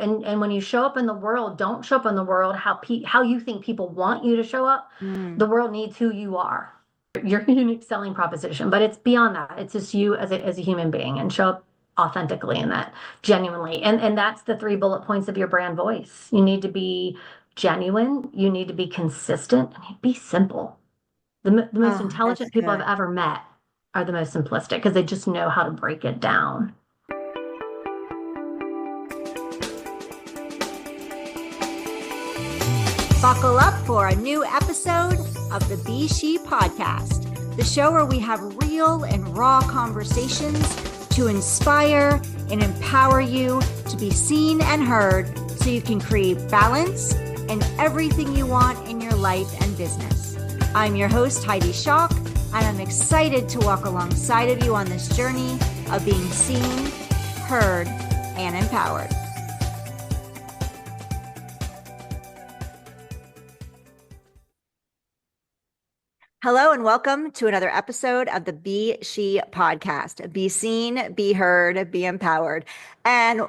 And when you show up in the world, don't show up in the world how you think people want you to show up. The world needs who you are, your unique selling proposition. But it's beyond that. It's just you as a human being, and show up authentically in that, genuinely. And that's the 3 bullet points of your brand voice. You need to be genuine, you need to be consistent, and be simple. The most Oh, that's intelligent people I've good. ever met are the most simplistic because they just know how to break it down. Buckle up for a new episode of the S.H.E podcast, the show where we have real and raw conversations to inspire and empower you to be seen and heard so you can create balance and everything you want in your life and business. I'm your host, Heidi Schock, and I'm excited to walk alongside of you on this journey of being seen, heard, and empowered. Hello and welcome to another episode of the S.H.E podcast. Be seen, be heard, be empowered. And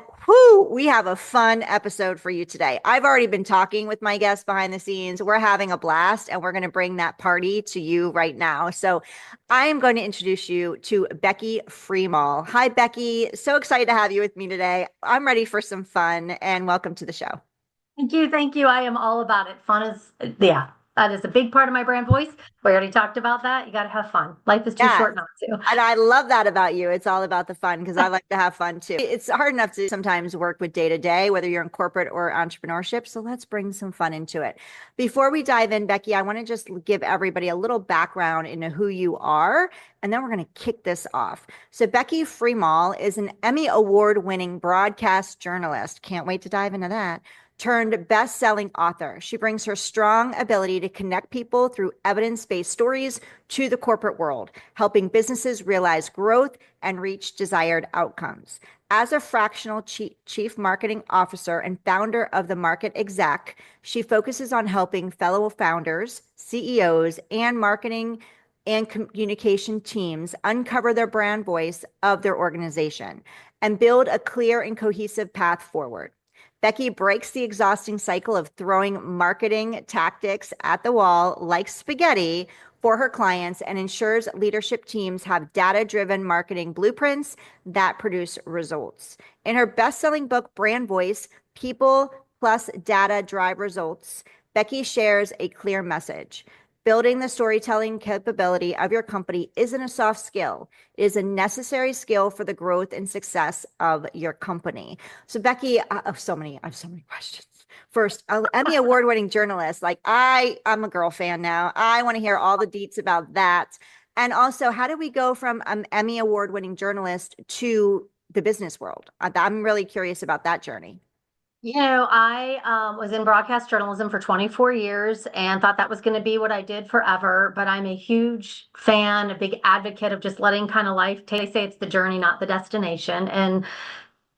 we have a fun episode for you today. I've already been talking with my guests behind the scenes. We're having a blast and we're going to bring that party to you right now. So I am going to introduce you to Becky Freemal. Hi, Becky. So excited to have you with me today. I'm ready for some fun and welcome to the show. Thank you. Thank you. I am all about it. Fun is, yeah, that is a big part of my brand voice. We already talked about that. You got to have fun. Life is too Yes. short not to. And I love that about you. It's all about the fun because I like to have fun too. It's hard enough to sometimes work with day to day, whether you're in corporate or entrepreneurship. So let's bring some fun into it. Before we dive in, Becky, I want to just give everybody a little background into who you are, and then we're going to kick this off. So Becky Freemal is an Emmy-award-winning broadcast journalist. Can't wait to dive into that. Turned best-selling author. She brings her strong ability to connect people through evidence-based stories to the corporate world, helping businesses realize growth and reach desired outcomes. As a fractional chief marketing officer and founder of the Market Exec, she focuses on helping fellow founders, CEOs, and marketing and communication teams uncover their brand voice of their organization and build a clear and cohesive path forward. Becky breaks the exhausting cycle of throwing marketing tactics at the wall like spaghetti for her clients and ensures leadership teams have data-driven marketing blueprints that produce results. In her best-selling book, Brand Voice, People Plus Data Drive Results, Becky shares a clear message. Building the storytelling capability of your company isn't a soft skill. It is a necessary skill for the growth and success of your company. So Becky, I have so many questions. First, Emmy award-winning journalist. Like I'm a girl fan now. I want to hear all the deets about that. And also, how did we go from an Emmy award-winning journalist to the business world? I'm really curious about that journey. I was in broadcast journalism for 24 years and thought that was going to be what I did forever. But I'm a huge fan, a big advocate of just letting kind of life take. They say it's the journey, not the destination. And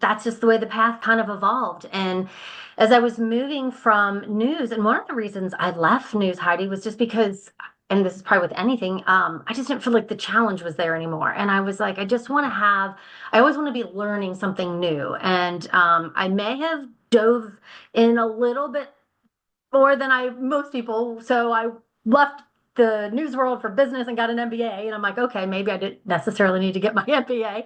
that's just the way the path kind of evolved. And as I was moving from news, and one of the reasons I left news, Heidi, was just because, and this is probably with anything, I just didn't feel like the challenge was there anymore. And I was like, I always want to be learning something new. And I may have dove in a little bit more than most people. So I left the news world for business and got an MBA. And I'm like, okay, maybe I didn't necessarily need to get my MBA.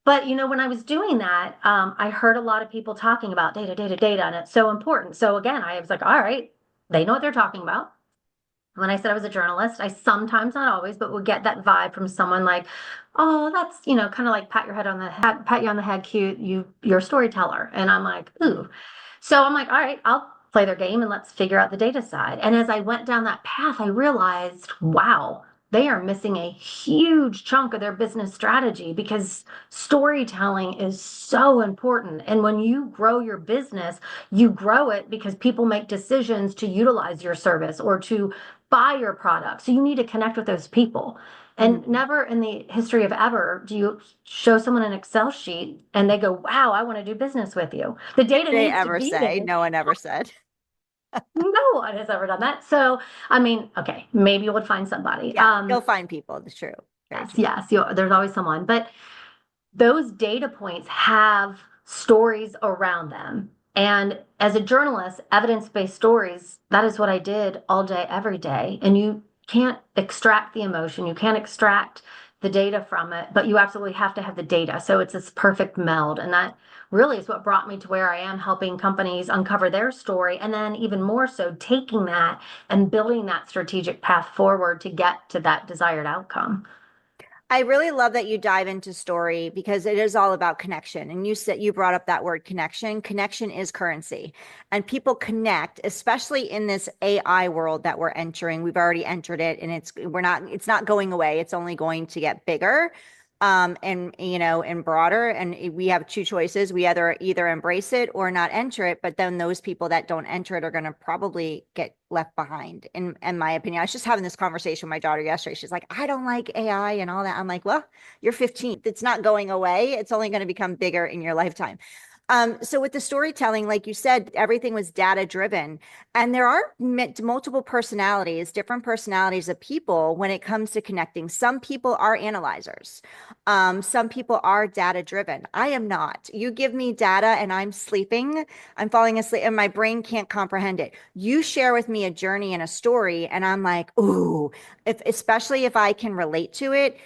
But when I was doing that, I heard a lot of people talking about data, and it's so important. So again, I was like, all right, they know what they're talking about. When I said I was a journalist, I sometimes, not always, but would get that vibe from someone like, oh, that's, kind of like pat you on the head, cute, you're a storyteller. And I'm like, ooh. So I'm like, all right, I'll play their game and let's figure out the data side. And as I went down that path, I realized, wow, they are missing a huge chunk of their business strategy because storytelling is so important. And when you grow your business, you grow it because people make decisions to utilize your service or to buy your product. So you need to connect with those people. And never in the history of ever do you show someone an Excel sheet and they go, wow, I want to do business with you. The data They needs to ever be say? there. No one ever said. No one has ever done that. So, I mean, okay, maybe you would find somebody. Yeah, you'll find people. It's true. Very Yes, true. yes, there's always someone. But those data points have stories around them. And as a journalist, evidence-based stories, that is what I did all day, every day. And you can't extract the emotion, you can't extract the data from it, but you absolutely have to have the data. So it's this perfect meld. And that really is what brought me to where I am, helping companies uncover their story. And then even more so, taking that and building that strategic path forward to get to that desired outcome. I really love that you dive into story because it is all about connection. And you brought up that word connection. Connection is currency. And people connect, especially in this AI world that we're entering. We've already entered it and it's not going away. It's only going to get bigger. And broader, and we have two choices. We either embrace it or not enter it, but then those people that don't enter it are going to probably get left behind, in my opinion. I was just having this conversation with my daughter yesterday. She's like, I don't like AI and all that. I'm like, well, you're 15. It's not going away. It's only going to become bigger in your lifetime. So with the storytelling, like you said, everything was data driven, and there are multiple personalities, different personalities of people when it comes to connecting. Some people are analyzers. Some people are data driven. I am not. You give me data and I'm sleeping, I'm falling asleep and my brain can't comprehend it. You share with me a journey and a story and I'm like, ooh, especially if I can relate to it,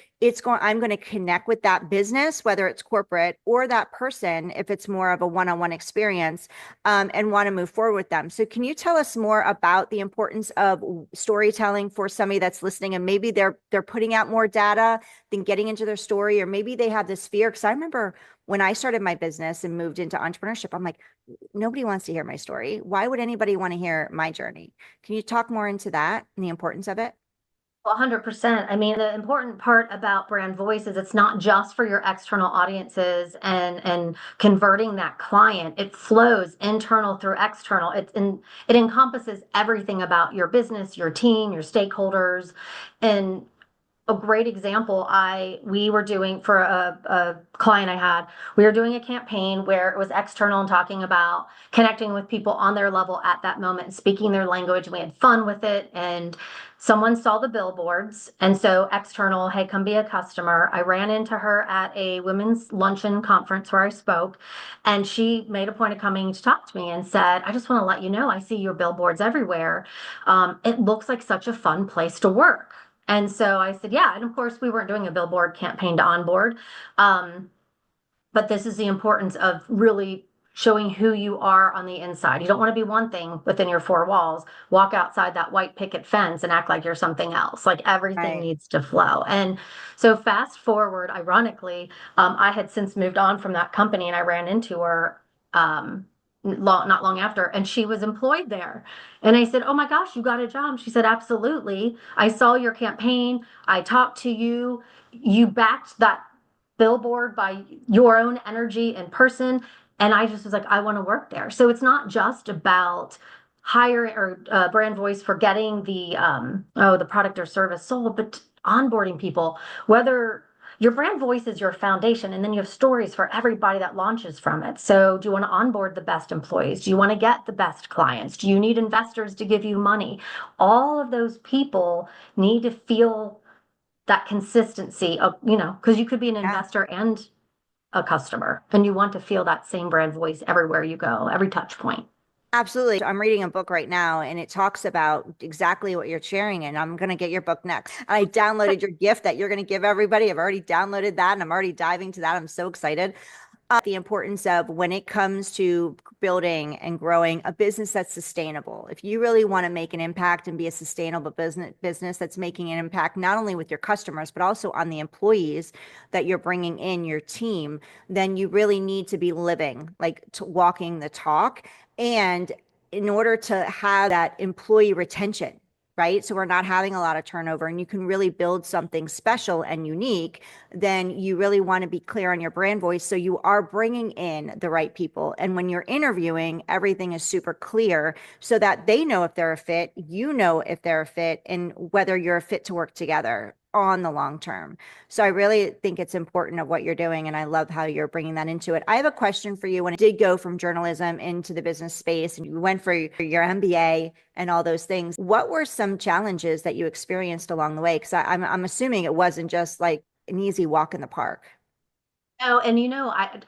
I'm going to connect with that business, whether it's corporate or that person, if it's more of a one-on-one experience, and want to move forward with them. So can you tell us more about the importance of storytelling for somebody that's listening, and maybe they're putting out more data than getting into their story, or maybe they have this fear? Because I remember when I started my business and moved into entrepreneurship, I'm like, nobody wants to hear my story. Why would anybody want to hear my journey? Can you talk more into that and the importance of it? 100%. I mean, the important part about brand voice is it's not just for your external audiences and converting that client. It flows internal through external. It encompasses everything about your business, your team, your stakeholders, and a great example we were doing for a client I had. We were doing a campaign where it was external and talking about connecting with people on their level at that moment and speaking their language, and we had fun with it. And someone saw the billboards, and so external, hey, come be a customer. I ran into her at a women's luncheon conference where I spoke, and she made a point of coming to talk to me and said, I just want to let you know, I see your billboards everywhere. It looks like such a fun place to work. And so I said, yeah. And of course, we weren't doing a billboard campaign to onboard. But this is the importance of really showing who you are on the inside. You don't want to be one thing within your four walls, walk outside that white picket fence and act like you're something else. Like everything Right. needs to flow. And so fast forward, ironically, I had since moved on from that company and I ran into her. Not long after, and she was employed there. And I said, oh my gosh, you got a job? She said, absolutely. I saw your campaign. I talked to you. You backed that billboard by your own energy in person. And I just was like, I want to work there. So it's not just about hiring or brand voice for getting the product or service sold, but onboarding people, whether your brand voice is your foundation, and then you have stories for everybody that launches from it. So do you want to onboard the best employees? Do you want to get the best clients? Do you need investors to give you money? All of those people need to feel that consistency of, because you could be an Yeah. investor and a customer, and you want to feel that same brand voice everywhere you go, every touch point. Absolutely. I'm reading a book right now and it talks about exactly what you're sharing. And I'm going to get your book next. I downloaded your gift that you're going to give everybody. I've already downloaded that and I'm already diving to that. I'm so excited. The importance of when it comes to building and growing a business that's sustainable. If you really want to make an impact and be a sustainable business that's making an impact not only with your customers but also on the employees that you're bringing in your team, then you really need to be living, like walking the talk. And in order to have that employee retention, right? So we're not having a lot of turnover and you can really build something special and unique, then you really want to be clear on your brand voice. So you are bringing in the right people. And when you're interviewing, everything is super clear so that they know if they're a fit, you know if they're a fit, and whether you're a fit to work together on the long term. So I really think it's important of what you're doing. And I love how you're bringing that into it. I have a question for you. When it did go from journalism into the business space and you went for your MBA and all those things, what were some challenges that you experienced along the way? Because I'm assuming it wasn't just like an easy walk in the park. Oh, and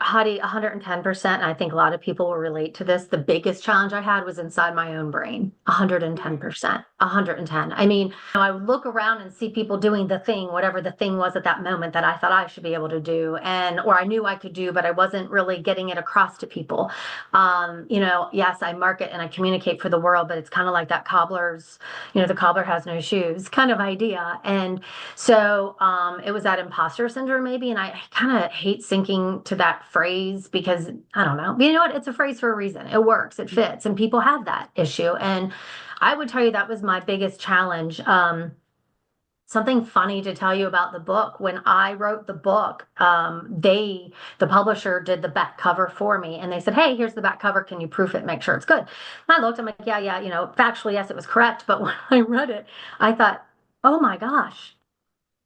Hadi, 110%, and I think a lot of people will relate to this. The biggest challenge I had was inside my own brain. Mm. 110%. 110. I mean, I would look around and see people doing the thing, whatever the thing was at that moment that I thought I should be able to do, or I knew I could do, but I wasn't really getting it across to people. Yes, I market and I communicate for the world, but it's kind of like that the cobbler has no shoes kind of idea. And so it was that imposter syndrome, maybe. And I kind of hate sinking to that phrase because I don't know. But you know what? It's a phrase for a reason. It works, it fits, and people have that issue. And I would tell you that was my biggest challenge. Something funny to tell you about the book. When I wrote the book, the publisher did the back cover for me, and they said, "Hey, here's the back cover. Can you proof it? Make sure it's good." And I looked. I'm like, "Yeah, yeah. Factually, yes, it was correct." But when I read it, I thought, "Oh my gosh,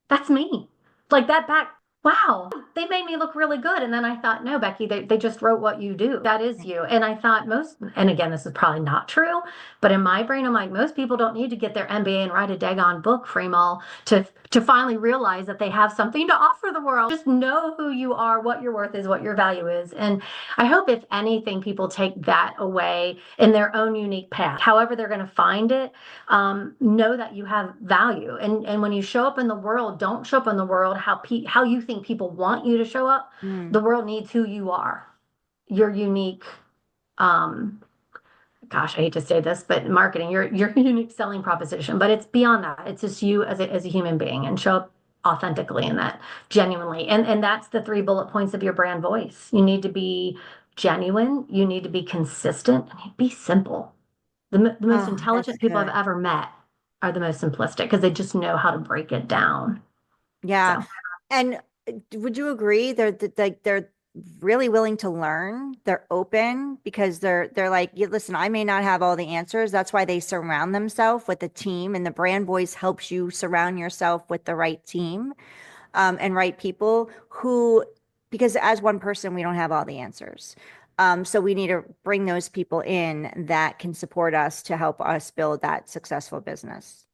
that's me." Like that back, wow, they made me look really good. And then I thought, no, Becky, they just wrote what you do. That is you. And I thought and again, this is probably not true, but in my brain, I'm like, most people don't need to get their MBA and write a daggone book, Freemal, to finally realize that they have something to offer the world. Just know who you are, what your worth is, what your value is. And I hope, if anything, people take that away in their own unique path, however they're going to find it. Know that you have value, and when you show up in the world, don't show up in the world how you think people want you to show up. Mm. The world needs who you are, your unique, um gosh, I hate to say this, but marketing, your unique selling proposition. But it's beyond that. It's just you as a human being, and show up authentically in that, genuinely. And that's the three bullet points of your brand voice. You need to be genuine, you need to be consistent, and be simple. The most Oh, that's intelligent people I've good. ever met are the most simplistic because they just know how to break it down. Yeah. So, And would you agree they're really willing to learn? They're open because they're like, "Yeah, listen, I may not have all the answers." That's why they surround themselves with a team, and the brand voice helps you surround yourself with the right team, and right people who, because as one person, we don't have all the answers. So we need to bring those people in that can support us to help us build that successful business.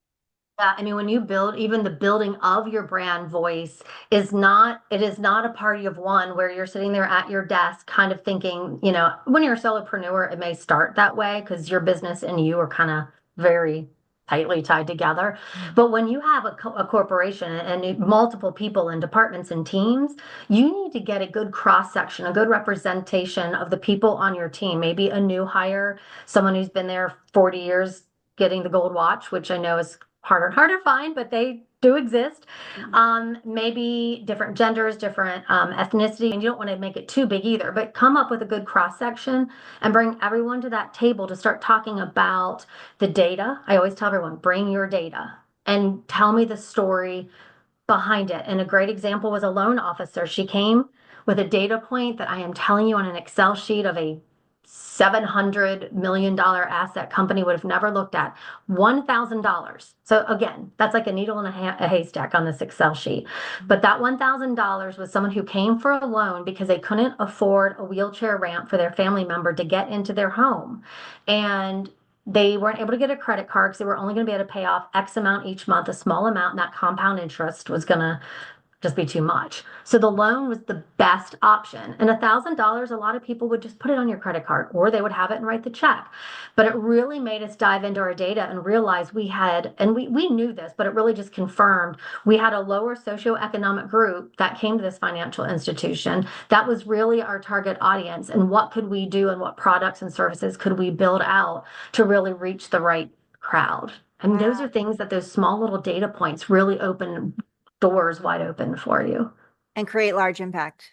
yeah, I mean, when you build, even the building of your brand voice it is not a party of one where you're sitting there at your desk kind of thinking, when you're a solopreneur, it may start that way because your business and you are kind of very tightly tied together. Mm. But when you have a corporation and multiple people and departments and teams, you need to get a good cross section, a good representation of the people on your team. Maybe a new hire, someone who's been there 40 years getting the gold watch, which I know is harder and harder to find, but they do exist. Maybe different genders, different ethnicity, and you don't want to make it too big either, but come up with a good cross section and bring everyone to that table to start talking about the data. I always tell everyone, bring your data and tell me the story behind it. And a great example was a loan officer. She came with a data point that I am telling you on an Excel sheet of a $700 million asset company would have never looked at. $1,000. So again, that's like a needle in a haystack on this Excel sheet. But that $1,000 was someone who came for a loan because they couldn't afford a wheelchair ramp for their family member to get into their home. And they weren't able to get a credit card because they were only going to be able to pay off X amount each month, a small amount, and that compound interest was going to just be too much. So the loan was the best option. And $1,000, a lot of people would just put it on your credit card or they would have it and write the check. But it really made us dive into our data and realize we knew this, but it really just confirmed we had a lower socioeconomic group that came to this financial institution. That was really our target audience. And what could we do and what products and services could we build out to really reach the right crowd? And those Wow. are things that those small little data points really open doors wide open for you. And create large impact.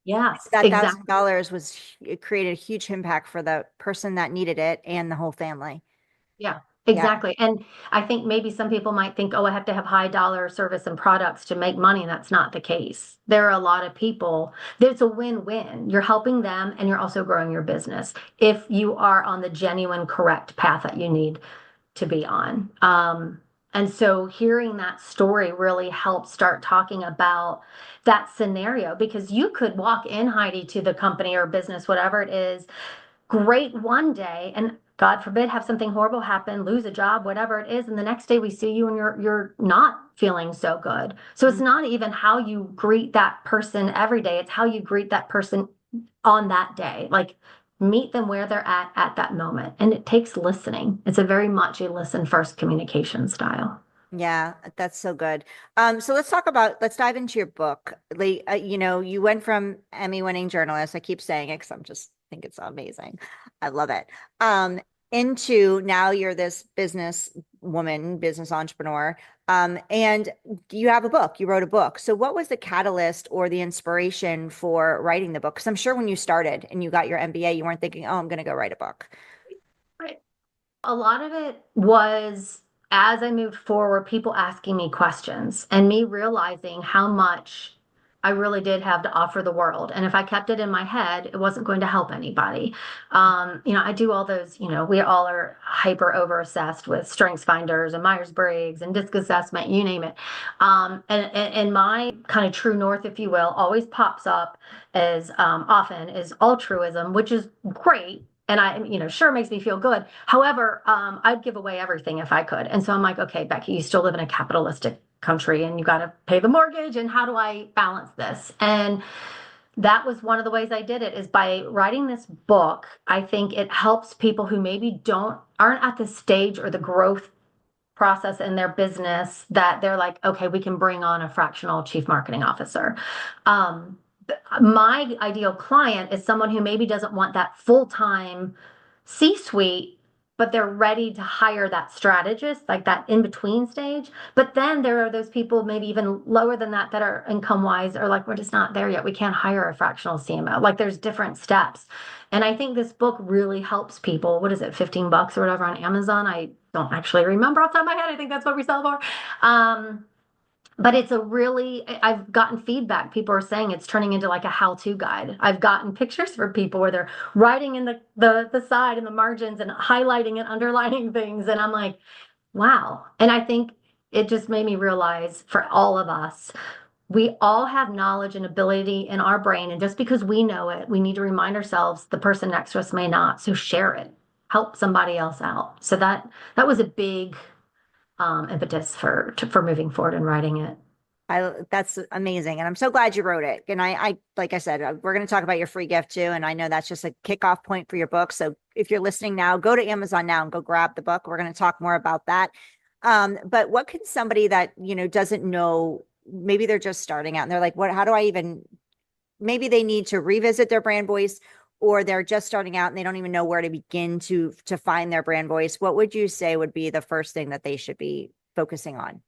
Yes, That thousand exactly. dollars was it created a huge impact for the person that needed it and the whole family. Yeah, Yeah. exactly. And I think maybe some people might think, oh, I have to have high dollar service and products to make money. And that's not the case. There are a lot of people, there's a win-win. You're helping them and you're also growing your business if you are on the genuine, correct path that you need to be on. And so hearing that story really helped start talking about that scenario because you could walk in, Heidi, to the company or business, whatever it is, great one day. And God forbid, have something horrible happen, lose a job, whatever it is, and the next day we see you and you're not feeling so good. So it's not even how you greet that person every day, it's how you greet that person on that day. Like meet them where they're at that moment. And it takes listening. It's a very much a listen first communication style. Yeah, that's so good. So let's dive into your book. You went from Emmy-winning journalist, I keep saying it because I'm just think it's amazing. I love it. Um, Into now you're this business woman, business entrepreneur. And you have a book, you wrote a book. So what was the catalyst or the inspiration for writing the book? Because I'm sure when you started and you got your MBA, you weren't thinking, oh, I'm going to go write a book. Right. A lot of it was as I moved forward, people asking me questions and me realizing how much I really did have to offer the world. And if I kept it in my head, it wasn't going to help anybody. I do all those, we all are hyper over assessed with strengths finders and Myers-Briggs and disc assessment, you name it. And my kind of true north, if you will, always pops up as often is altruism, which is great and sure makes me feel good. However, I'd give away everything if I could. And so I'm like, okay, Becky, you still live in a capitalistic country and you got to pay the mortgage. And how do I balance this? And that was one of the ways I did it is by writing this book. I think it helps people who maybe aren't at the stage or the growth process in their business that they're like, okay, we can bring on a fractional chief marketing officer. Um, my ideal client is someone who maybe doesn't want that full-time C-suite, but they're ready to hire that strategist, like that in between stage. But then there are those people, maybe even lower than that are income wise, or like, we're just not there yet. We can't hire a fractional CMO. Like there's different steps. And I think this book really helps people. What is it, $15 or whatever on Amazon? I don't actually remember off the top of my head. I think that's what we sell for. But I've gotten feedback. People are saying it's turning into like a how-to guide. I've gotten pictures for people where they're writing in the side and the margins and highlighting and underlining things. And I'm like, wow. And I think it just made me realize for all of us, we all have knowledge and ability in our brain. And just because we know it, we need to remind ourselves the person next to us may not. So share it, help somebody else out. So that was a big impetus for moving forward and writing it. That's amazing. And I'm so glad you wrote it. And like I said, we're going to talk about your free gift too. And I know that's just a kickoff point for your book. So if you're listening now, go to Amazon now and go grab the book. We're going to talk more about that. But what can somebody that, doesn't know, maybe they're just starting out and they're like, how do I even, maybe they need to revisit their brand voice, or they're just starting out and they don't even know where to begin to find their brand voice. What would you say would be the first thing that they should be focusing on?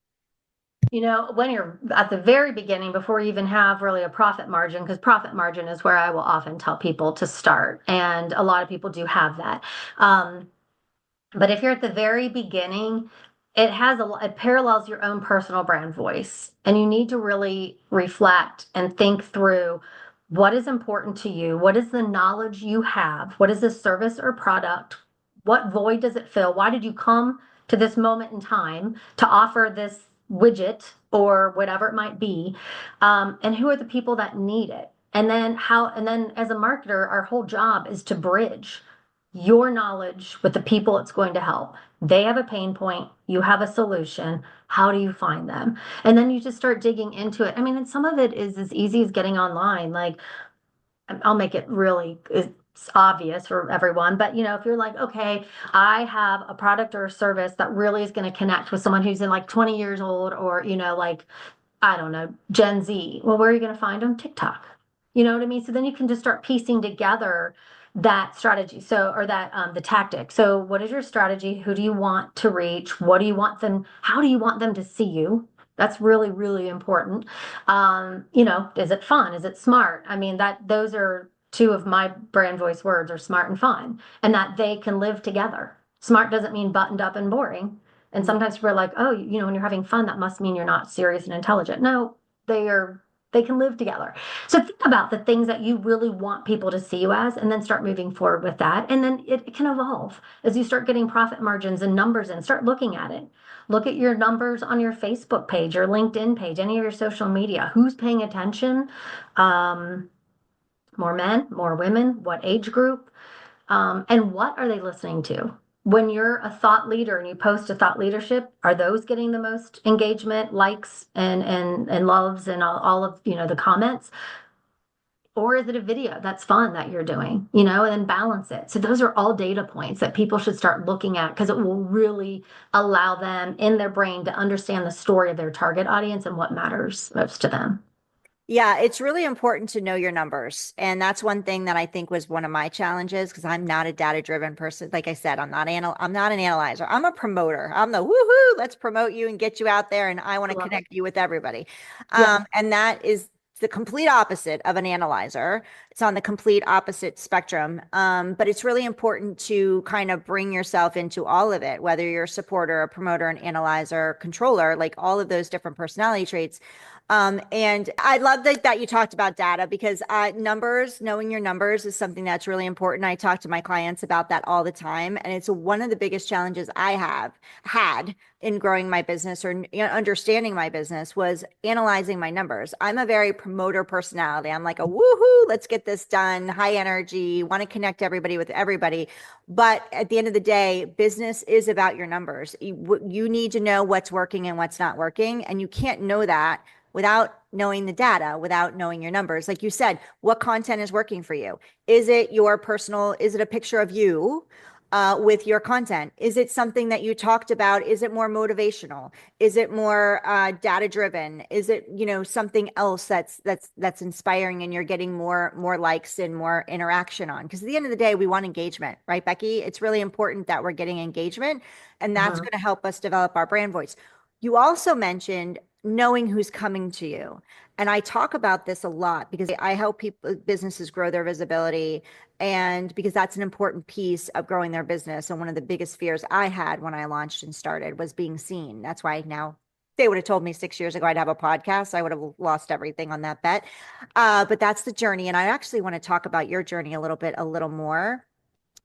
When you're at the very beginning, before you even have really a profit margin, because profit margin is where I will often tell people to start. And a lot of people do have that. But if you're at the very beginning, it parallels your own personal brand voice. And you need to really reflect and think through what is important to you. What is the knowledge you have? What is the service or product? What void does it fill? Why did you come to this moment in time to offer this widget or whatever it might be? And who are the people that need it? And then as a marketer, our whole job is to bridge your knowledge with the people it's going to help. They have a pain point, you have a solution. How do you find them? And then you just start digging into it. I mean, and some of it is as easy as getting online. Like, I'll make it really it's obvious for everyone, but if you're like, okay, I have a product or a service that really is going to connect with someone who's in like 20 years old, or like, I don't know, Gen Z. Well, where are you going to find them? TikTok. You know what I mean? So then you can just start piecing together that strategy. So, or that the tactic. So, what is your strategy? Who do you want to reach? What do you want them? How do you want them to see you? That's really, really important. Is it fun? Is it smart? I mean, those are two of my brand voice words, are smart and fun, and that they can live together. Smart doesn't mean buttoned up and boring. And sometimes people are like, oh, when you're having fun, that must mean you're not serious and intelligent. No, they can live together. So think about the things that you really want people to see you as, and then start moving forward with that. And then it can evolve as you start getting profit margins and numbers and start looking at it. Look at your numbers on your Facebook page or LinkedIn page, any of your social media. Who's paying attention? More men, more women, what age group? And what are they listening to? When you're a thought leader and you post a thought leadership, are those getting the most engagement, likes, and loves, and all of the comments? Or is it a video that's fun that you're doing, and then balance it? So those are all data points that people should start looking at, because it will really allow them in their brain to understand the story of their target audience and what matters most to them. Yeah, it's really important to know your numbers. And that's one thing that I think was one of my challenges because I'm not a data-driven person. Like I said, I'm not an analyzer. I'm a promoter. I'm the woohoo, let's promote you and get you out there and I want I to love it. connect you with everybody. Yep. And that is the complete opposite of an analyzer. It's on the complete opposite spectrum. But it's really important to kind of bring yourself into all of it, whether you're a supporter, a promoter, an analyzer, controller, like all of those different personality traits. And I love that you talked about data because numbers, knowing your numbers is something that's really important. I talk to my clients about that all the time. And it's one of the biggest challenges I have had in growing my business or understanding my business was analyzing my numbers. I'm a very promoter personality. I'm like a woohoo, let's get this done, high energy, want to connect everybody with everybody. But at the end of the day, business is about your numbers. You need to know what's working and what's not working. And you can't know that without knowing the data, without knowing your numbers. Like you said, what content is working for you? Is it is it a picture of you with your content? Is it something that you talked about? Is it more motivational? Is it more data driven? Is it, something else that's inspiring and you're getting more likes and more interaction on? Because at the end of the day, we want engagement, right, Becky? It's really important that we're getting engagement, and that's Mhm. going to help us develop our brand voice. You also mentioned knowing who's coming to you. And I talk about this a lot because I help people, businesses grow their visibility. And because that's an important piece of growing their business. And one of the biggest fears I had when I launched and started was being seen. That's why now, if they would have told me 6 years ago I'd have a podcast, I would have lost everything on that bet. But that's the journey. And I actually want to talk about your journey a little more.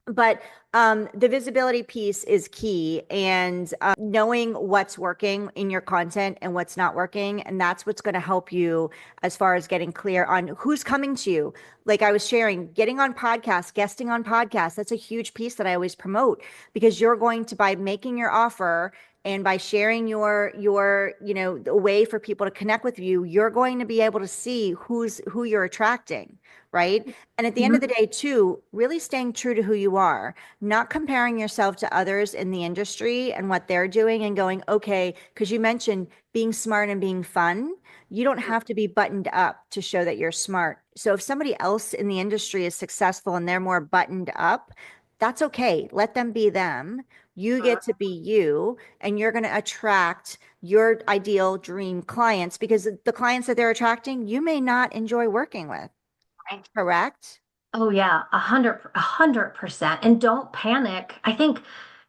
But the visibility piece is key, and knowing what's working in your content and what's not working. And that's what's going to help you as far as getting clear on who's coming to you. Like I was sharing, getting on podcasts, guesting on podcasts, that's a huge piece that I always promote because you're going to, by making your offer and by sharing the way for people to connect with you, you're going to be able to see who you're attracting, right? And at the end of the Mhm. day, too, really staying true to who you are, not comparing yourself to others in the industry and what they're doing and going, okay, because you mentioned being smart and being fun. You don't have to be buttoned up to show that you're smart. So if somebody else in the industry is successful and they're more buttoned up, that's okay. Let them be them. You get to be you, and you're going to attract your ideal dream clients because the clients that they're attracting, you may not enjoy working with. Correct? Oh yeah, 100%. And don't panic. I think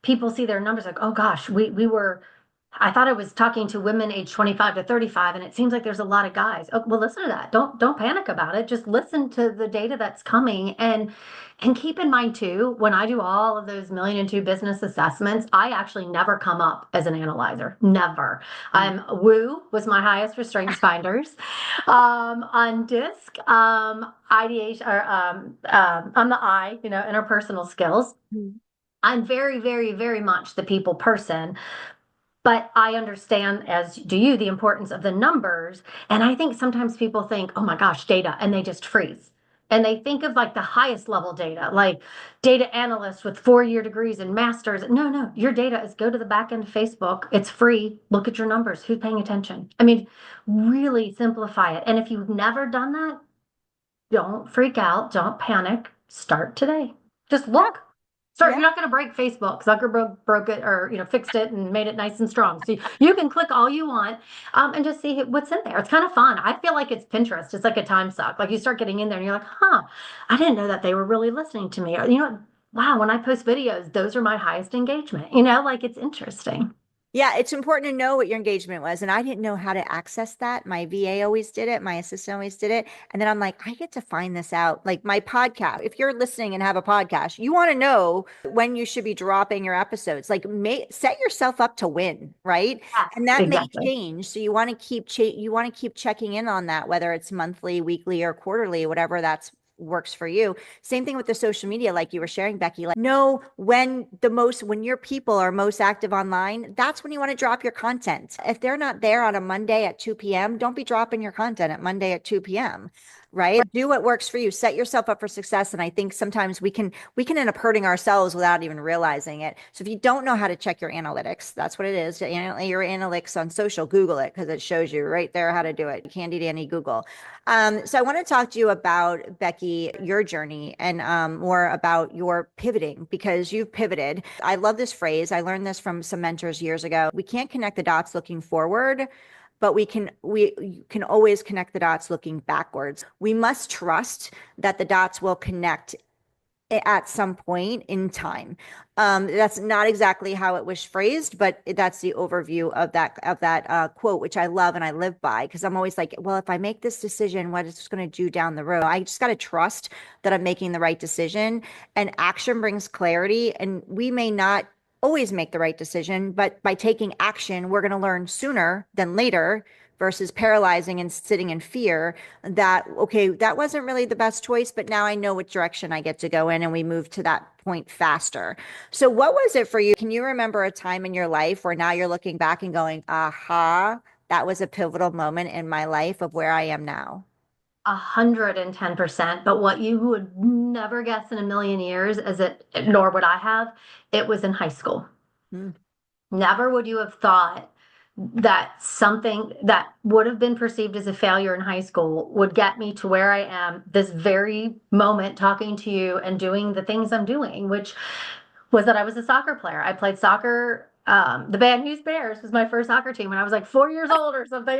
people see their numbers like, oh gosh, I thought I was talking to women age 25 to 35, and it seems like there's a lot of guys. Oh, well, listen to that. Don't panic about it. Just listen to the data that's coming, and keep in mind too, when I do all of those million and two business assessments, I actually never come up as an analyzer. Never. Mm. Woo was my highest for Strengths Finders. On DISC, ideation or on the I, interpersonal skills. Mm. I'm very, very, very much the people person, but I understand, as do you, the importance of the numbers. And I think sometimes people think, oh my gosh, data, and they just freeze. And they think of like the highest level data, like data analysts with 4-year degrees and masters. No, no, your data is go to the back end of Facebook. It's free. Look at your numbers. Who's paying attention? I mean, really simplify it. And if you've never done that, don't freak out. Don't panic. Start today. Just Yeah, look. Start. yeah. You're not going to break Facebook. Zuckerberg broke it, or fixed it and made it nice and strong. So you can click all you want, and just see what's in there. It's kind of fun. I feel like it's Pinterest. It's like a time suck. Like you start getting in there and you're like, huh, I didn't know that they were really listening to me. Or, wow, when I post videos, those are my highest engagement. Like it's interesting. Yeah, it's important to know what your engagement was. And I didn't know how to access that. My VA always did it, my assistant always did it. And then I'm like, I get to find this out. Like my podcast, if you're listening and have a podcast, you want to know when you should be dropping your episodes. Like set yourself up to win, right? Yes, And that may exactly. change. So you want to keep checking in on that, whether it's monthly, weekly, or quarterly, whatever that's works for you. Same thing with the social media, like you were sharing, Becky. Like, know when your people are most active online, that's when you want to drop your content. If they're not there on a Monday at 2 p.m., don't be dropping your content at Monday at 2 p.m. Right? Do what works for you. Set yourself up for success. And I think sometimes we can end up hurting ourselves without even realizing it. So if you don't know how to check your analytics, that's what it is. Your analytics on social, Google it because it shows you right there how to do it. Handy dandy Google. So I want to talk to you about, Becky, your journey and more about your pivoting because you've pivoted. I love this phrase. I learned this from some mentors years ago. We can't connect the dots looking forward, but we can always connect the dots looking backwards. We must trust that the dots will connect at some point in time. That's not exactly how it was phrased, but that's the overview of that quote, which I love and I live by because I'm always like, well, if I make this decision, what is it going to do down the road? I just got to trust that I'm making the right decision, and action brings clarity. And we may not always make the right decision, but by taking action, we're going to learn sooner than later versus paralyzing and sitting in fear that, okay, that wasn't really the best choice, but now I know which direction I get to go in and we move to that point faster. So what was it for you? Can you remember a time in your life where now you're looking back and going, aha, that was a pivotal moment in my life of where I am now? 110%. But what you would never guess in a million years is it, nor would I have, it was in high school. Hmm. Never would you have thought that something that would have been perceived as a failure in high school would get me to where I am this very moment talking to you and doing the things I'm doing, which was that I was a soccer player. I played soccer. The Bad News Bears was my first soccer team when I was like 4 years old or something.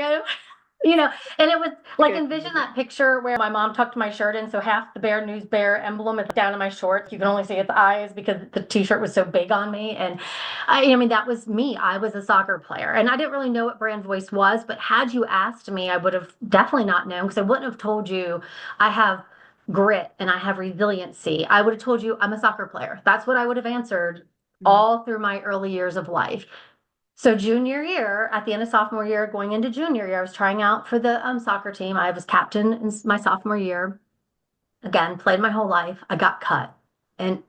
You know, and it was like envision that picture where my mom tucked my shirt in, so half the Bear News Bear emblem is down in my shorts. You can only see its eyes because the t-shirt was so big on me. And I mean, that was me. I was a soccer player, and I didn't really know what brand voice was. But had you asked me, I would have definitely not known because I wouldn't have told you I have grit and I have resiliency. I would have told you I'm a soccer player. That's what I would have answered all through my early years of life. So junior year, at the end of sophomore year, going into junior year, I was trying out for the soccer team. I was captain in my sophomore year. Again, played my whole life. I got cut. And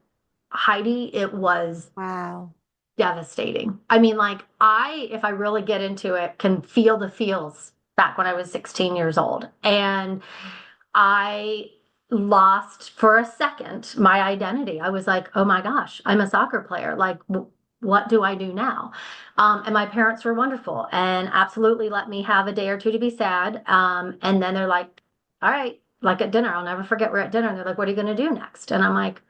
Heidi, it was Wow. devastating. I mean, like if I really get into it, can feel the feels back when I was 16 years old. And I lost for a second my identity. I was like, oh my gosh, I'm a soccer player. Like, what do I do now? And my parents were wonderful and absolutely let me have a day or two to be sad. And then they're like, all right, like at dinner, I'll never forget we're at dinner. And they're like, what are you going to do next? And I'm like,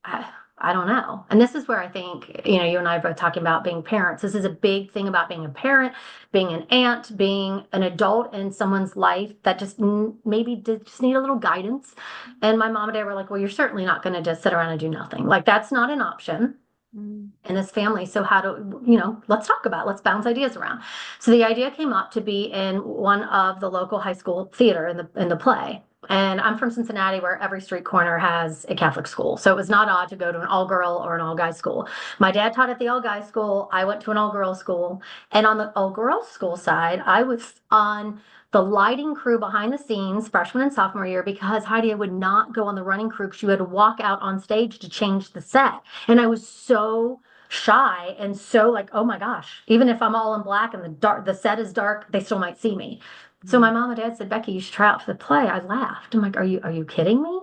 I don't know. And this is where I think, you and I are both talking about being parents. This is a big thing about being a parent, being an aunt, being an adult in someone's life that just maybe just need a little guidance. And my mom and dad were like, well, you're certainly not going to just sit around and do nothing. Like, that's not an option in this family. So how do, let's talk about it. Let's bounce ideas around. So the idea came up to be in one of the local high school theater in the play. And I'm from Cincinnati, where every street corner has a Catholic school. So it was not odd to go to an all-girl or an all-guys school. My dad taught at the all-guys school. I went to an all-girls school. And on the all-girls school side, I was on the lighting crew behind the scenes, freshman and sophomore year, because Heidi would not go on the running crew because you had to walk out on stage to change the set. And I was so shy and so like, oh my gosh, even if I'm all in black and the set is dark, they still might see me. So my mom and dad said, Becky, you should try out for the play. I laughed. I'm like, are you kidding me?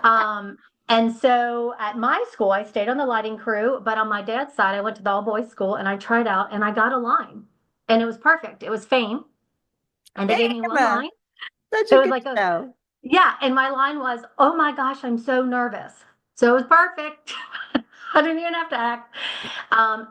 And so at my school, I stayed on the lighting crew, but on my dad's side, I went to the all boys school and I tried out and I got a line and it was perfect. It was Fame. And they gave me one Damn, line. such It a was good like, show. yeah. And my line was, oh my gosh, I'm so nervous. So it was perfect. I didn't even have to act.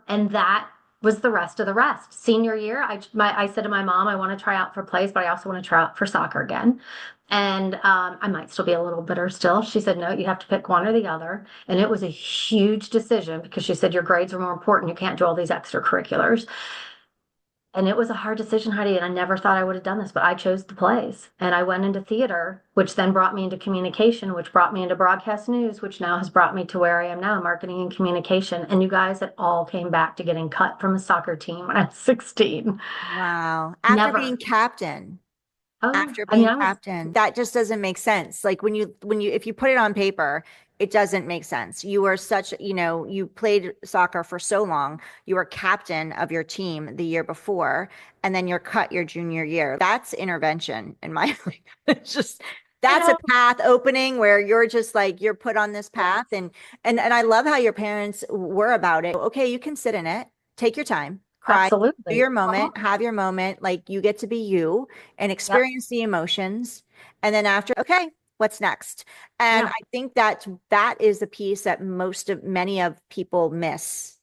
And that was the rest of the rest. Senior year, I said to my mom, I want to try out for plays, but I also want to try out for soccer again. And I might still be a little bitter still. She said, no, you have to pick one or the other. And it was a huge decision because she said, your grades are more important. You can't do all these extracurriculars. And it was a hard decision, Heidi, and I never thought I would have done this, but I chose the plays. And I went into theater, which then brought me into communication, which brought me into broadcast news, which now has brought me to where I am now, marketing and communication. And you guys, it all came back to getting cut from a soccer team when I was 16. Wow. After being Never. captain. Oh yeah. after I mean, being captain. That just doesn't make sense. Like if you put it on paper, it doesn't make sense. You were such, you played soccer for so long. You were captain of your team the year before, and then you're cut your junior year. That's intervention in my opinion. It's just I that's a know. path opening where you're just like you're put on this Yes, path and I love how your parents were about it. Okay, you can sit in it, take your time, cry, do absolutely. your moment, have your moment, like you get to be you and Yep. experience the emotions. And then after, okay, what's next? And Yeah. I think that is the piece that many of people miss.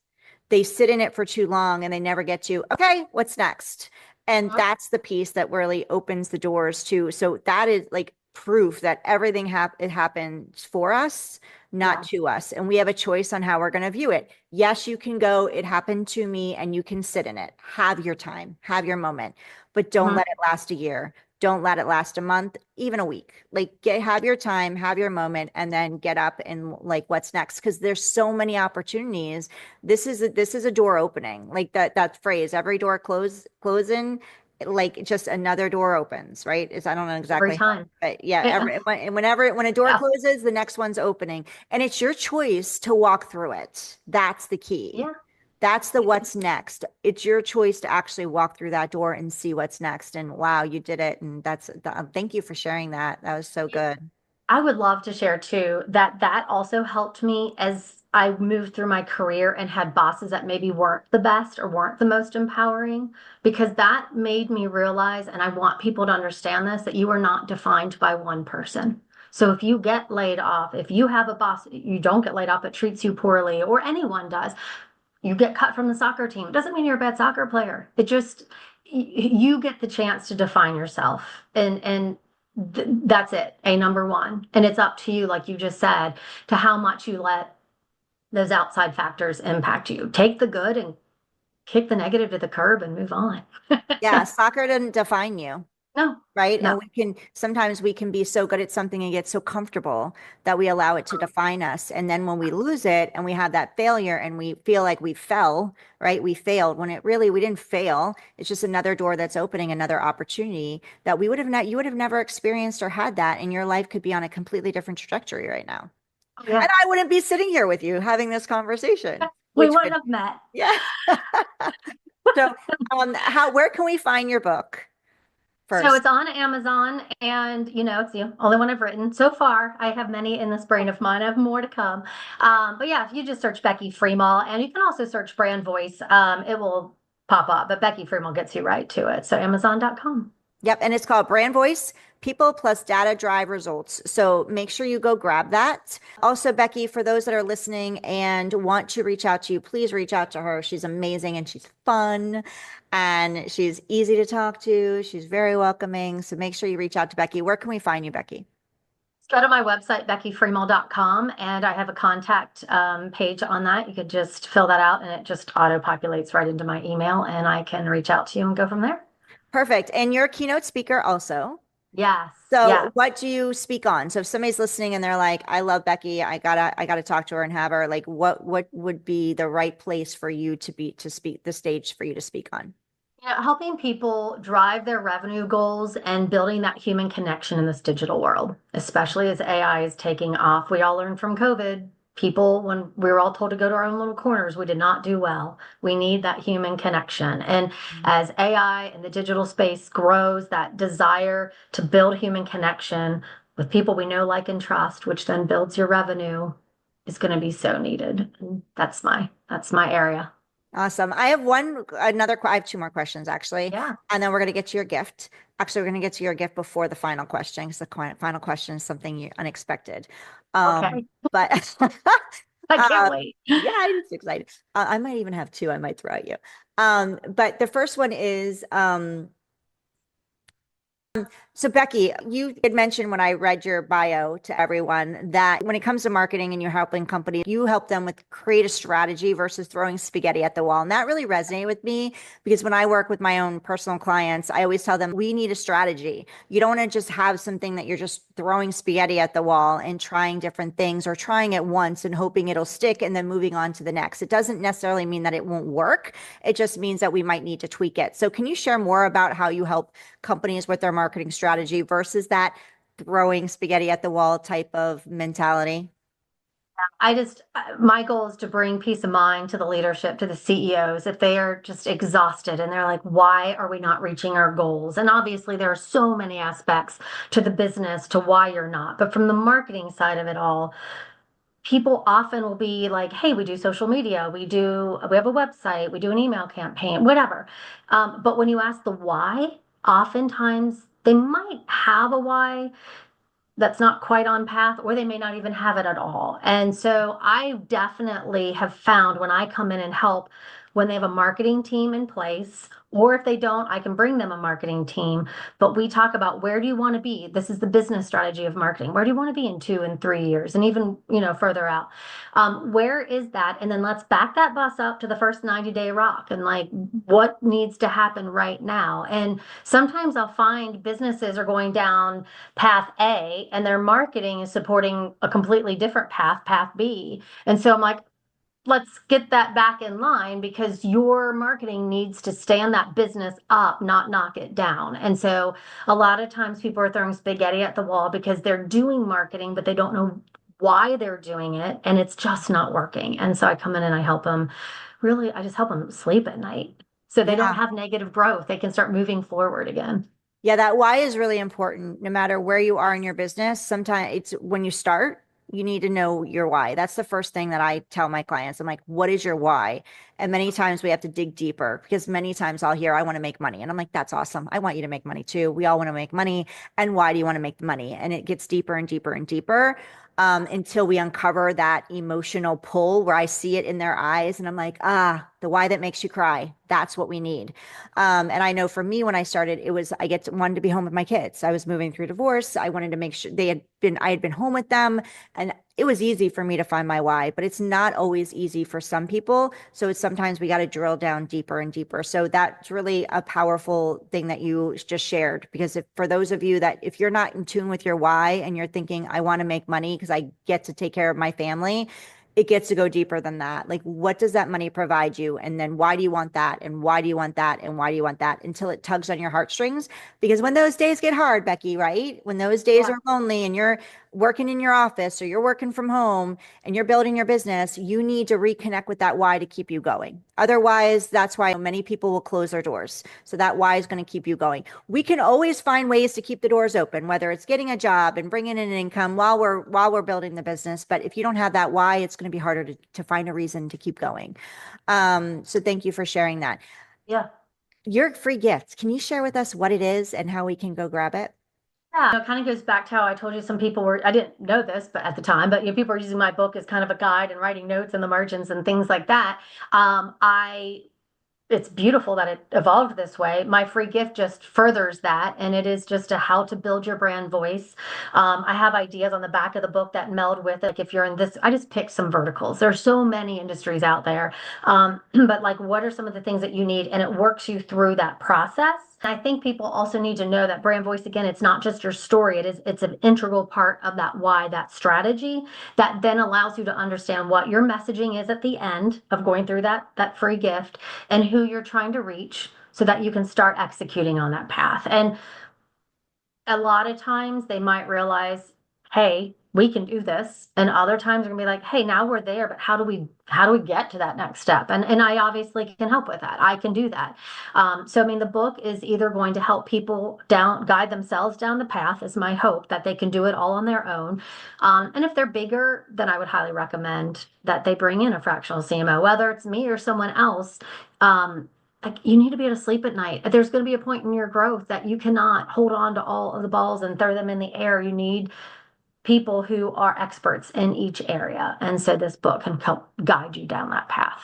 They sit in it for too long and they never get to, okay, what's next? And Mhm. that's the piece that really opens the doors to. So that is like proof that everything it happens for us, not Yeah. to us. And we have a choice on how we're going to view it. Yes, you can go, it happened to me, and you can sit in it. Have your time, have your moment, but don't Mhm. let it last a year. Don't let it last a month, even a week. Like have your time, have your moment, and then get up and like what's next. Because there's so many opportunities. This is a door opening. Like that phrase, every door closing, like just another door opens, right? I don't know Every exactly how, time. but yeah, Yeah. when a door Yeah. closes, the next one's opening. And it's your choice to walk through it. That's the key. Yeah. That's the what's next. It's your choice to actually walk through that door and see what's next. And wow, you did it. And thank you for sharing that. That was so good. I would love to share too that that also helped me as I moved through my career and had bosses that maybe weren't the best or weren't the most empowering, because that made me realize, and I want people to understand this, that you are not defined by one person. So if you get laid off, if you have a boss, you don't get laid off, but treats you poorly, or anyone does, you get cut from the soccer team. It doesn't mean you're a bad soccer player. It just you get the chance to define yourself, and that's it. A number one, and it's up to you, like you just said, to how much you let those outside factors impact you. Take the good and kick the negative to the curb and move on. Yeah, soccer didn't define you. No, Right. And no, sometimes we can be so good at something and get so comfortable that we allow it to define us. And then when we lose it and we have that failure and we feel like we fell, right? We failed when we didn't fail. It's just another door that's opening, another opportunity that you would have never experienced or had that. And your life could be on a completely different trajectory right now. And yeah, I wouldn't be sitting here with you having this conversation, we which wouldn't would, have met. yeah. So, where can we find your book So first? it's on Amazon, and it's the only one I've written so far. I have many in this brain of mine. I have more to come. But yeah, if you just search Becky Freemal, and you can also search brand voice, it will pop up. But Becky Freemal gets you right to it. So Amazon.com. Yep. And it's called Brand Voice, People Plus Data Drive Results. So make sure you go grab that. Also, Becky, for those that are listening and want to reach out to you, please reach out to her. She's amazing and she's fun and she's easy to talk to. She's very welcoming. So make sure you reach out to Becky. Where can we find you, Becky? Go to my website, beckyfreemal.com, and I have a contact page on that. You could just fill that out, and it just auto populates right into my email, and I can reach out to you and go from there. Perfect. And you're a keynote speaker also. Yes, So yeah. what do you speak on? So if somebody's listening and they're like, I love Becky, I gotta talk to her and have her, like what would be the right place for you to speak, the stage for you to speak on? Helping people drive their revenue goals and building that human connection in this digital world, especially as AI is taking off. We all learned from COVID. People, when we were all told to go to our own little corners, we did not do well. We need that human connection. And as AI and the digital space grows, that desire to build human connection with people we know, like, and trust, which then builds your revenue, is going to be so needed. And that's my area. Awesome. I have two more questions actually, Yeah. and then we're gonna get to your gift. Actually, we're gonna get to your gift before the final question, because the final question is something unexpected. Okay. But I can't uh, wait. yeah, I'm just excited. I might even have two. I might throw at you. But the first one is so Becky, you had mentioned when I read your bio to everyone that when it comes to marketing and you're helping companies, you help them with create a strategy versus throwing spaghetti at the wall. And that really resonated with me because when I work with my own personal clients, I always tell them we need a strategy. You don't want to just have something that you're just throwing spaghetti at the wall and trying different things or trying it once and hoping it'll stick and then moving on to the next. It doesn't necessarily mean that it won't work. It just means that we might need to tweak it. So can you share more about how you help companies with their marketing marketing strategy versus that throwing spaghetti at the wall type of mentality? My goal is to bring peace of mind to the leadership, to the CEOs, if they are just exhausted and they're like, why are we not reaching our goals? And obviously, there are so many aspects to the business to why you're not. But from the marketing side of it all, people often will be like, hey, we do social media, we have a website, we do an email campaign, whatever. But when you ask the why, oftentimes they might have a why that's not quite on path, or they may not even have it at all. And so I definitely have found when I come in and help, when they have a marketing team in place, or if they don't, I can bring them a marketing team. But we talk about, where do you want to be? This is the business strategy of marketing. Where do you want to be in 2 and 3 years, and even, further out? Where is that? And then let's back that bus up to the first 90-day rock, and like, what needs to happen right now? And sometimes I'll find businesses are going down path A, and their marketing is supporting a completely different path, path B. And so I'm like, let's get that back in line, because your marketing needs to stand that business up, not knock it down. And so a lot of times people are throwing spaghetti at the wall because they're doing marketing, but they don't know why they're doing it, and it's just not working. And so I come in and I help them. Really, I just help them sleep at night so they don't Yeah. have negative growth. They can start moving forward again. Yeah, that why is really important no matter where you are in your business. Sometimes it's when you start, you need to know your why. That's the first thing that I tell my clients. I'm like, what is your why? And many times we have to dig deeper, because many times I'll hear, I want to make money. And I'm like, that's awesome. I want you to make money too. We all want to make money. And why do you want to make the money? And it gets deeper and deeper and deeper, until we uncover that emotional pull where I see it in their eyes. And I'm like, the why that makes you cry. That's what we need. And I know for me, when I started, it was, wanted to be home with my kids. I was moving through divorce. I wanted to make sure I had been home with them, and it was easy for me to find my why, but it's not always easy for some people. So it's sometimes we got to drill down deeper and deeper. So that's really a powerful thing that you just shared, because for those of you that, if you're not in tune with your why and you're thinking, I want to make money because I get to take care of my family, it gets to go deeper than that. Like, what does that money provide you? And then why do you want that? And why do you want that? And why do you want that? Until it tugs on your heartstrings. Because when those days get hard, Becky, right? When those days Yeah. are lonely and you're working in your office or you're working from home and you're building your business, you need to reconnect with that why to keep you going. Otherwise, that's why many people will close their doors. So that why is going to keep you going. We can always find ways to keep the doors open, whether it's getting a job and bringing in an income while we're building the business. But if you don't have that why, it's going to be harder to find a reason to keep going. So thank you for sharing that. Yeah. Your free gift, can you share with us what it is and how we can go grab it? Yeah, it kind of goes back to how I told you some people were, I didn't know this, but at the time, but people are using my book as kind of a guide and writing notes in the margins and things like that. It's beautiful that it evolved this way. My free gift just furthers that, and it is just a how to build your brand voice. I have ideas on the back of the book that meld with it. Like, if you're in this, I just picked some verticals. There's so many industries out there, but like, what are some of the things that you need? And it works you through that process. I think people also need to know that brand voice, again, it's not just your story. It's an integral part of that why, that strategy, that then allows you to understand what your messaging is at the end of going through that free gift, and who you're trying to reach, so that you can start executing on that path. And a lot of times they might realize, hey, we can do this. And other times they're gonna be like, hey, now we're there, but how do we get to that next step? And I obviously can help with that. I can do that. So I mean, the book is either going to help people guide themselves down the path, is my hope, that they can do it all on their own. And if they're bigger, then I would highly recommend that they bring in a fractional CMO, whether it's me or someone else. Like, you need to be able to sleep at night. There's going to be a point in your growth that you cannot hold on to all of the balls and throw them in the air. You need people who are experts in each area. And so this book can help guide you down that path.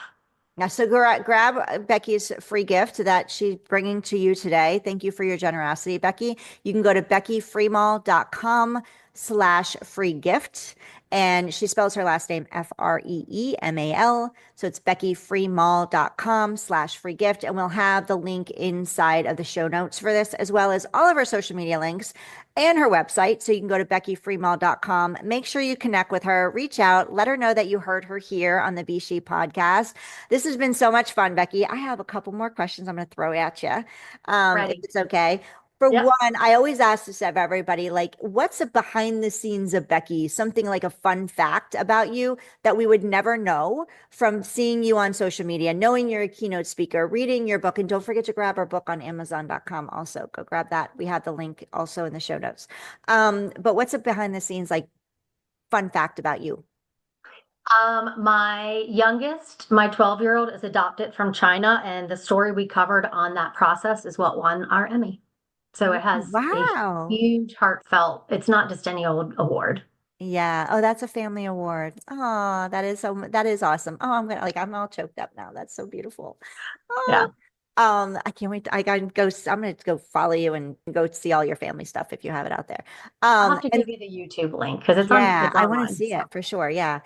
Now, so grab Becky's free gift that she's bringing to you today. Thank you for your generosity, Becky. You can go to beckyfreemal.com/free gift. And she spells her last name Freemal. So it's beckyfreemal.com/free gift. And we'll have the link inside of the show notes for this, as well as all of our social media links and her website. So you can go to beckyfreemal.com. Make sure you connect with her, reach out, let her know that you heard her here on the S.H.E podcast. This has been so much fun, Becky. I have a couple more questions I'm going to throw at you, if Ready. it's okay. For Yep. one, I always ask this of everybody, like, what's a behind the scenes of Becky? Something like a fun fact about you that we would never know from seeing you on social media, knowing you're a keynote speaker, reading your book. And don't forget to grab our book on Amazon.com also. Go grab that. We have the link also in the show notes. But what's a behind the scenes, like, fun fact about you? My youngest, my 12-year-old, is adopted from China, and the story we covered on that process is what won our Emmy. So it has a Wow. huge heartfelt, it's not just any old award. Yeah. Oh, that's a family award. Oh, that is awesome. Oh, I'm all choked up now. That's so beautiful. Yeah. Oh, I can't wait. I'm gonna go follow you and go see all your family stuff if you have it out there. I'll have to And give you the YouTube link because yeah, it's I want to online. see So it for sure. Yeah.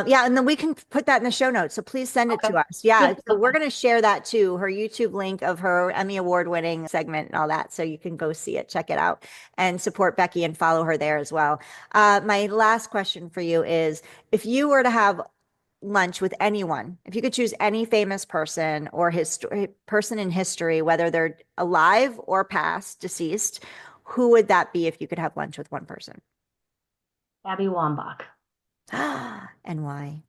Yeah, and then we can put that in the show notes. So please send it okay. to us. Yeah. Yeah, So we're okay. going to share that too, her YouTube link of her Emmy award-winning segment and all that. So you can go see it, check it out, and support Becky and follow her there as well. My last question for you is if you were to have lunch with anyone, if you could choose any famous person or person in history, whether they're alive or past, deceased, who would that be if you could have lunch with one person? Abby Wambach. And why?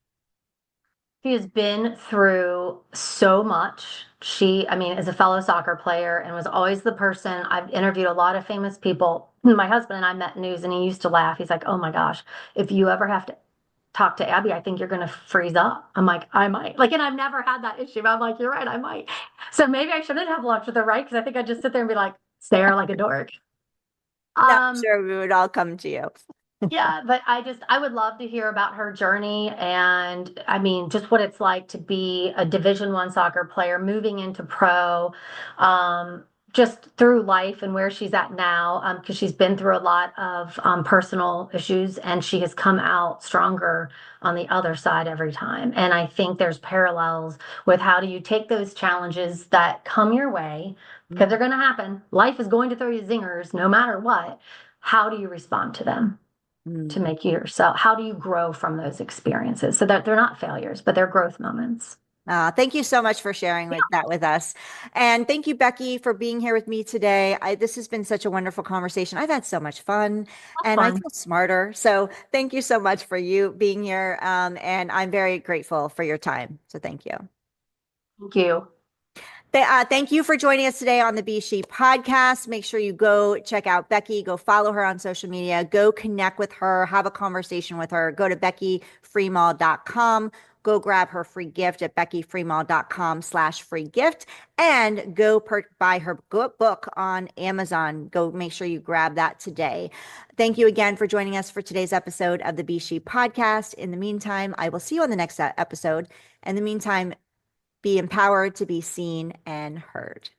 She has been through so much. I mean, is a fellow soccer player and was always the person. I've interviewed a lot of famous people. My husband and I met news and he used to laugh. He's like, oh my gosh, if you ever have to talk to Abby, I think you're going to freeze up. I'm like, I might. Like, and I've never had that issue. I'm like, you're right, I might. So maybe I shouldn't have lunch with her, right? Because I think I'd just sit there and be like, stare like a dork. No, I'm Um, sure we would all come to you. yeah, but I would love to hear about her journey and I mean just what it's like to be a Division One soccer player moving into pro, um, just through life and where she's at now, because she's been through a lot of personal issues and she has come out stronger on the other side every time. And I think there's parallels with how do you take those challenges that come your way because Mm, they're going to happen. Life is going to throw you zingers no matter what. How do you respond to them? To mm. make yourself, how do you grow from those experiences so that they're not failures but they're growth moments. Thank you so much for sharing Yeah, with us. And thank you, Becky, for being here with me today. This has been such a wonderful conversation. I've had so much fun that's and I fun. feel smarter. So thank you so much for you being here. And I'm very grateful for your time. So thank you. Thank you. Thank you for joining us today on the She podcast. Make sure you go check out Becky, go follow her on social media, go connect with her, have a conversation with her. Go to BeckyFreemal.com. Go grab her free gift at BeckyFreemal.com/free gift and go buy her book on Amazon. Go make sure you grab that today. Thank you again for joining us for today's episode of the She podcast. In the meantime, I will see you on the next episode. In the meantime, be empowered to be seen and heard.